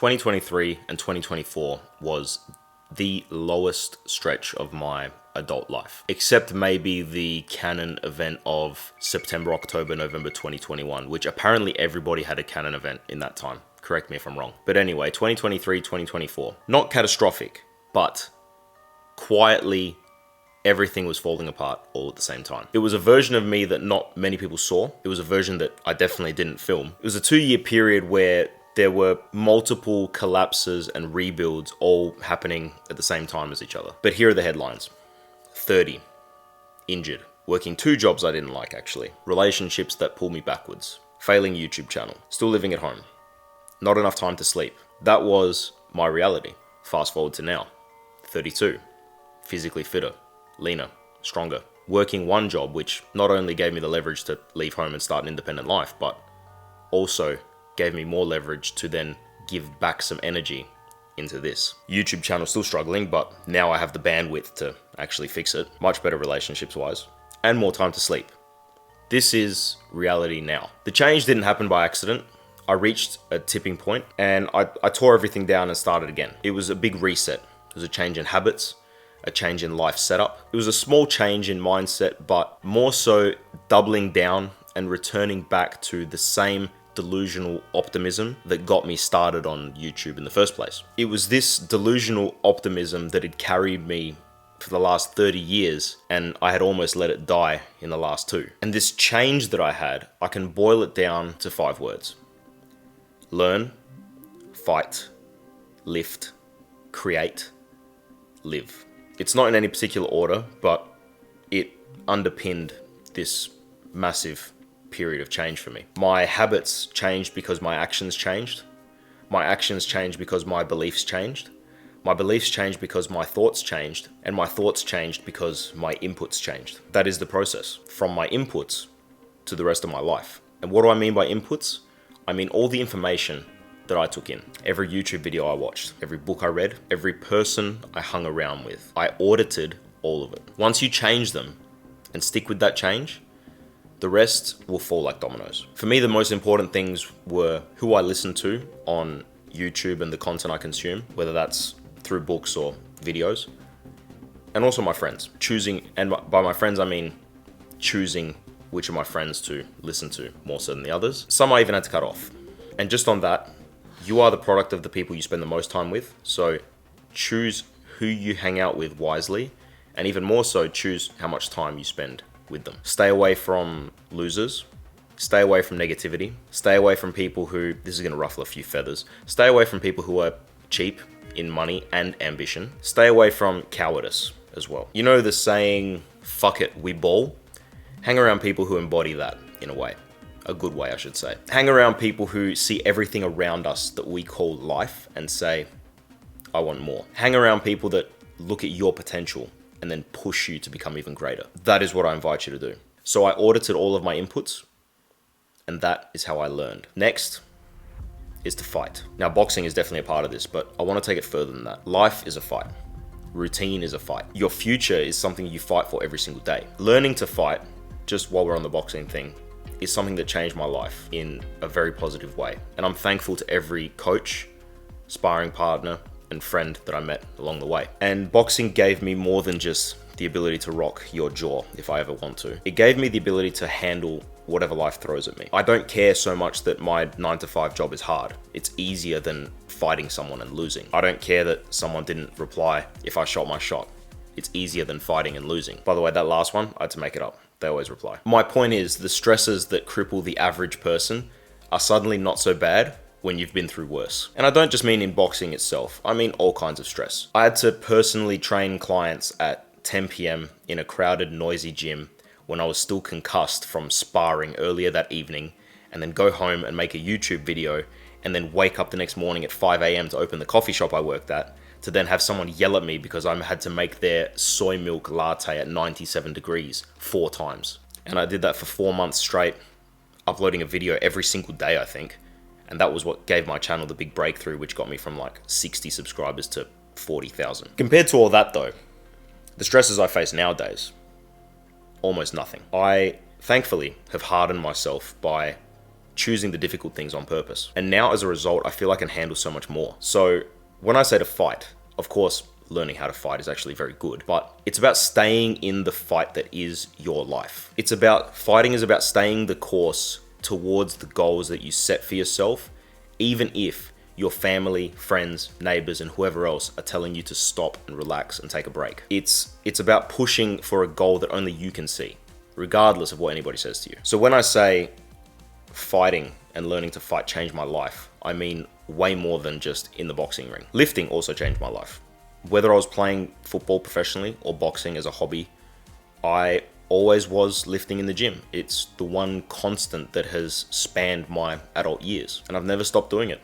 2023 and 2024 was the lowest stretch of my adult life, except maybe the canon event of September, October, November 2021, which apparently everybody had a canon event in that time. Correct me if I'm wrong. But anyway, 2023, 2024, not catastrophic, but quietly everything was falling apart all at the same time. It was a version of me that not many people saw. It was a version that I definitely didn't film. It was a 2-year period where there were multiple collapses and rebuilds all happening at the same time as each other. But here are the headlines. 30. Injured. Working 2 jobs I didn't like, actually. Relationships that pull me backwards. Failing YouTube channel. Still living at home. Not enough time to sleep. That was my reality. Fast forward to now. 32. Physically fitter. Leaner. Stronger. Working 1 job, which not only gave me the leverage to leave home and start an independent life, but also gave me more leverage to then give back some energy into this. YouTube channel still struggling, but now I have the bandwidth to actually fix it. Much better relationships wise, and more time to sleep. This is reality now. The change didn't happen by accident. I reached a tipping point and I tore everything down and started again. It was a big reset. It was a change in habits, a change in life setup. It was a small change in mindset, but more so doubling down and returning back to the same delusional optimism that got me started on YouTube in the first place. It was this delusional optimism that had carried me for the last 30 years, and I had almost let it die in the last 2. And this change that I had, I can boil it down to 5 words. Learn, fight, lift, create, live. It's not in any particular order, but it underpinned this massive period of change for me. My habits changed because my actions changed. My actions changed because my beliefs changed. My beliefs changed because my thoughts changed. And my thoughts changed because my inputs changed. That is the process. From my inputs to the rest of my life. And what do I mean by inputs? I mean all the information that I took in. Every YouTube video I watched, every book I read, every person I hung around with. I audited all of it. Once you change them and stick with that change, the rest will fall like dominoes. For me, the most important things were who I listened to on YouTube and the content I consume, whether that's through books or videos, and also my friends. Choosing, and by my friends, I mean choosing which of my friends to listen to more so than the others. Some I even had to cut off. And just on that, you are the product of the people you spend the most time with. So choose who you hang out with wisely, and even more so, choose how much time you spend with them. Stay away from losers. Stay away from negativity. Stay away from people who, this is gonna ruffle a few feathers, stay away from people who are cheap in money and ambition. Stay away from cowardice as well. You know the saying, fuck it, we ball? Hang around people who embody that in a way. A good way, I should say. Hang around people who see everything around us that we call life and say, I want more. Hang around people that look at your potential and then push you to become even greater. That is what I invite you to do. So I audited all of my inputs, and that is how I learned. Next is to fight. Now, boxing is definitely a part of this, but I want to take it further than that. Life is a fight. Routine is a fight. Your future is something you fight for every single day. Learning to fight, just while we're on the boxing thing, is something that changed my life in a very positive way. And I'm thankful to every coach, sparring partner, and friend that I met along the way. And boxing gave me more than just the ability to rock your jaw if I ever want to. It gave me the ability to handle whatever life throws at me. I don't care so much that my 9-to-5 job is hard. It's easier than fighting someone and losing. I don't care that someone didn't reply if I shot my shot. It's easier than fighting and losing. By the way, that last one, I had to make it up. They always reply. My point is, the stresses that cripple the average person are suddenly not so bad when you've been through worse. And I don't just mean in boxing itself, I mean all kinds of stress. I had to personally train clients at 10 p.m. in a crowded, noisy gym when I was still concussed from sparring earlier that evening, and then go home and make a YouTube video, and then wake up the next morning at 5 a.m. to open the coffee shop I worked at, to then have someone yell at me because I had to make their soy milk latte at 97 degrees 4 times. And I did that for 4 months straight, uploading a video every single day, I think. And that was what gave my channel the big breakthrough, which got me from like 60 subscribers to 40,000. Compared to all that though, the stresses I face nowadays, almost nothing. I thankfully have hardened myself by choosing the difficult things on purpose. And now as a result, I feel I can handle so much more. So when I say to fight, of course, learning how to fight is actually very good, but it's about staying in the fight that is your life. Fighting is about staying the course towards the goals that you set for yourself, even if your family, friends, neighbors, and whoever else are telling you to stop and relax and take a break. It's about pushing for a goal that only you can see, regardless of what anybody says to you. So when I say fighting and learning to fight changed my life, I mean way more than just in the boxing ring. Lifting also changed my life. Whether I was playing football professionally or boxing as a hobby, I always was lifting in the gym. It's the one constant that has spanned my adult years, and I've never stopped doing it.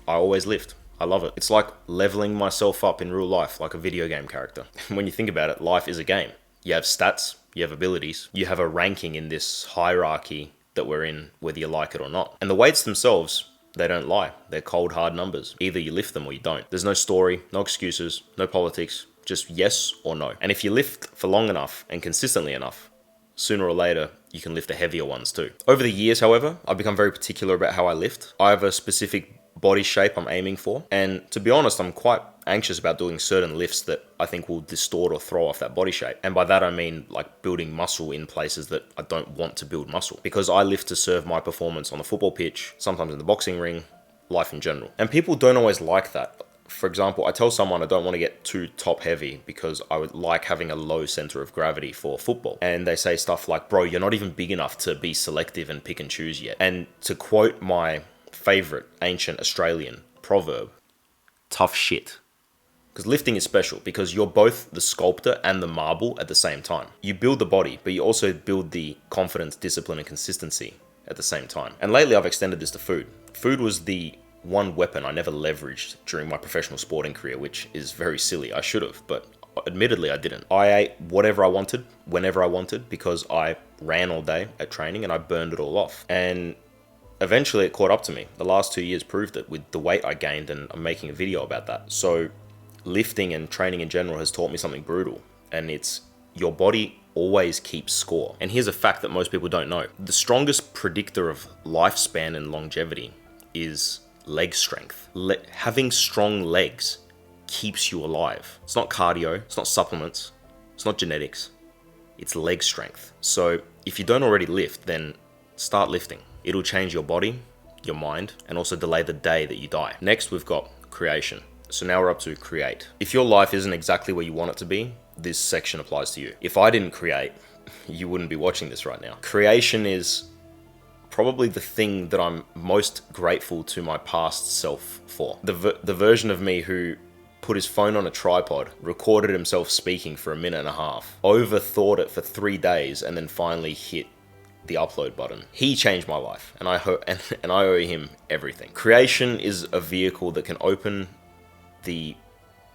I always lift. I love it. It's like leveling myself up in real life, like a video game character. When you think about it, life is a game. You have stats, you have abilities, you have a ranking in this hierarchy that we're in, whether you like it or not. And the weights themselves, they don't lie. They're cold, hard numbers. Either you lift them or you don't. There's no story, no excuses, no politics, just yes or no. And if you lift for long enough and consistently enough, sooner or later, you can lift the heavier ones too. Over the years, however, I've become very particular about how I lift. I have a specific body shape I'm aiming for. And to be honest, I'm quite anxious about doing certain lifts that I think will distort or throw off that body shape. And by that, I mean like building muscle in places that I don't want to build muscle, because I lift to serve my performance on the football pitch, sometimes in the boxing ring, life in general. And people don't always like that. For example, I tell someone I don't want to get too top heavy because I would like having a low center of gravity for football. And they say stuff like, bro, you're not even big enough to be selective and pick and choose yet. And to quote my favorite ancient Australian proverb, tough shit. Because lifting is special because you're both the sculptor and the marble at the same time. You build the body, but you also build the confidence, discipline, and consistency at the same time. And lately I've extended this to food. Food was the one weapon I never leveraged during my professional sporting career, which is very silly. I should have, but admittedly I didn't. I ate whatever I wanted, whenever I wanted, because I ran all day at training and I burned it all off. And eventually it caught up to me. The last 2 years proved it with the weight I gained, and I'm making a video about that. So lifting and training in general has taught me something brutal, and it's your body always keeps score. And here's a fact that most people don't know. The strongest predictor of lifespan and longevity is leg strength. Having strong legs keeps you alive. It's not cardio, it's not supplements, it's not genetics, it's leg strength. So if you don't already lift, then start lifting. It'll change your body, your mind, and also delay the day that you die. Next, we've got creation. So now we're up to create. If your life isn't exactly where you want it to be, this section applies to you. If I didn't create, you wouldn't be watching this right now. Creation is probably the thing that I'm most grateful to my past self for. The version of me who put his phone on a tripod, recorded himself speaking for 1.5 minutes, overthought it for 3 days, and then finally hit the upload button. He changed my life, and I owe him everything. Creation is a vehicle that can open the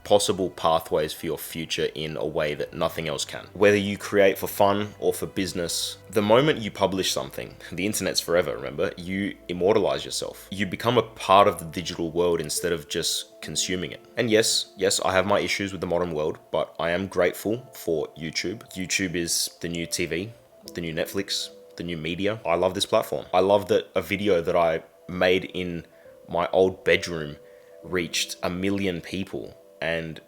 possible pathways for your future in a way that nothing else can. Whether you create for fun or for business, the moment you publish something, the internet's forever, remember, you immortalize yourself. You become a part of the digital world instead of just consuming it. And yes, I have my issues with the modern world, but I am grateful for YouTube. YouTube is the new TV, the new Netflix, the new media. I love this platform. I love that a video that I made in my old bedroom reached 1 million people, and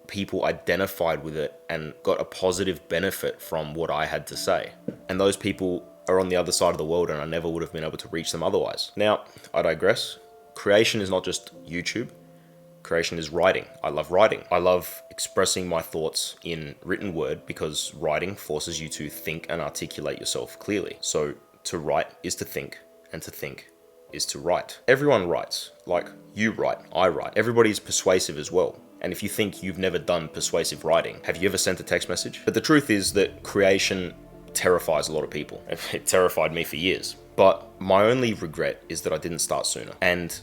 people identified with it and got a positive benefit from what I had to say. And those people are on the other side of the world, and I never would have been able to reach them otherwise. Now, I digress. Creation is not just YouTube. Creation is writing. I love writing. I love expressing my thoughts in written word because writing forces you to think and articulate yourself clearly. So to write is to think, and to think is to write. Everyone writes. Like, you write, I write. Everybody's persuasive as well. And if you think you've never done persuasive writing, have you ever sent a text message? But the truth is that creation terrifies a lot of people. It terrified me for years. But my only regret is that I didn't start sooner. And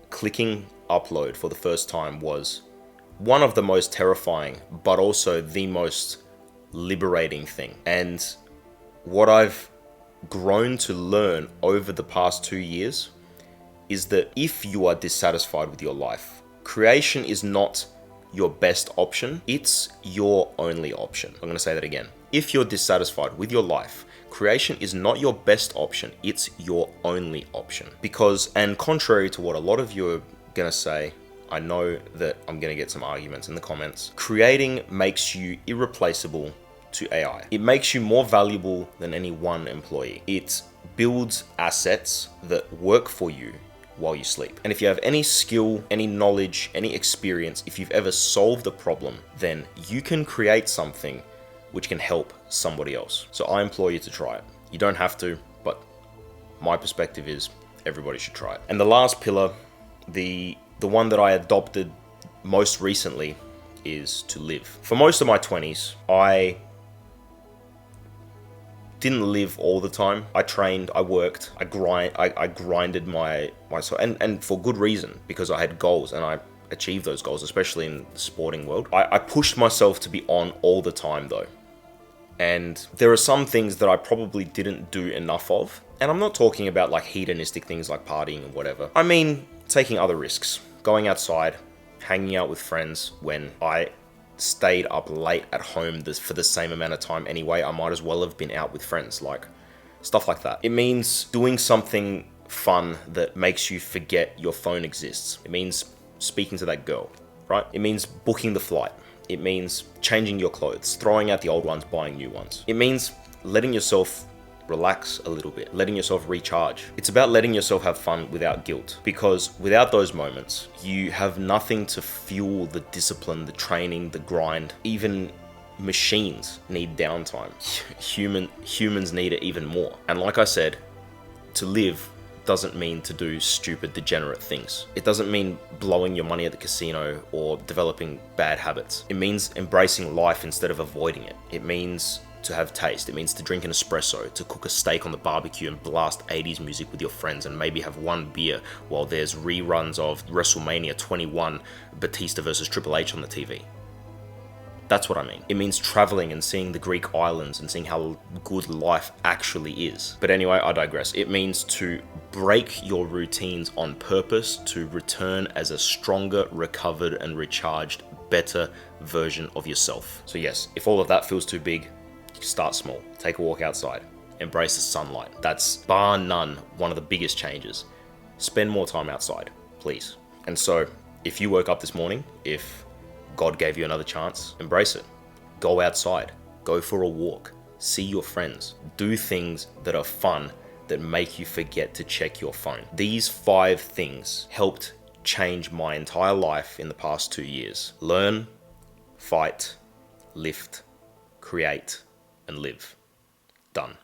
clicking upload for the first time was one of the most terrifying, but also the most liberating thing. And what I've grown to learn over the past 2 years is that if you are dissatisfied with your life, creation is not your best option, it's your only option. I'm going to say that again. If you're dissatisfied with your life, creation is not your best option, it's your only option. Because, and contrary to what a lot of you are gonna say, I know that I'm gonna get some arguments in the comments, creating makes you irreplaceable to AI. It makes you more valuable than any one employee. It builds assets that work for you while you sleep. And if you have any skill, any knowledge, any experience, if you've ever solved a problem, then you can create something which can help somebody else. So I implore you to try it. You don't have to, but my perspective is everybody should try it. And the last pillar, the one that I adopted most recently, is to live. For most of my 20s, I didn't live all the time. I trained, I worked, I grinded myself, and for good reason, because I had goals and I achieved those goals, especially in the sporting world. I pushed myself to be on all the time though. And there are some things that I probably didn't do enough of. And I'm not talking about like hedonistic things like partying and whatever. I mean, taking other risks, going outside, hanging out with friends. When I stayed up late at home for the same amount of time anyway, I might as well have been out with friends, like stuff like that. It means doing something fun that makes you forget your phone exists. It means speaking to that girl, right? It means booking the flight. It means changing your clothes, throwing out the old ones, buying new ones. It means letting yourself relax a little bit, letting yourself recharge. It's about letting yourself have fun without guilt, because without those moments, you have nothing to fuel the discipline, the training, the grind. Even machines need downtime. Humans need it even more. And like I said, to live doesn't mean to do stupid, degenerate things. It doesn't mean blowing your money at the casino or developing bad habits. It means embracing life instead of avoiding it. It means to have taste. It means to drink an espresso, to cook a steak on the barbecue and blast 80s music with your friends and maybe have one beer while there's reruns of WrestleMania 21, Batista versus Triple H on the TV. That's what I mean. It means traveling and seeing the Greek islands and seeing how good life actually is. But anyway, I digress. It means to break your routines on purpose to return as a stronger, recovered, and recharged, better version of yourself. So yes, if all of that feels too big, start small. Take a walk outside. Embrace the sunlight. That's bar none one of the biggest changes. Spend more time outside, please. And so, if you woke up this morning, if God gave you another chance, embrace it. Go outside. Go for a walk. See your friends. Do things that are fun, that make you forget to check your phone. These 5 things helped change my entire life in the past 2 years. Learn, fight, lift, create, and live. Done.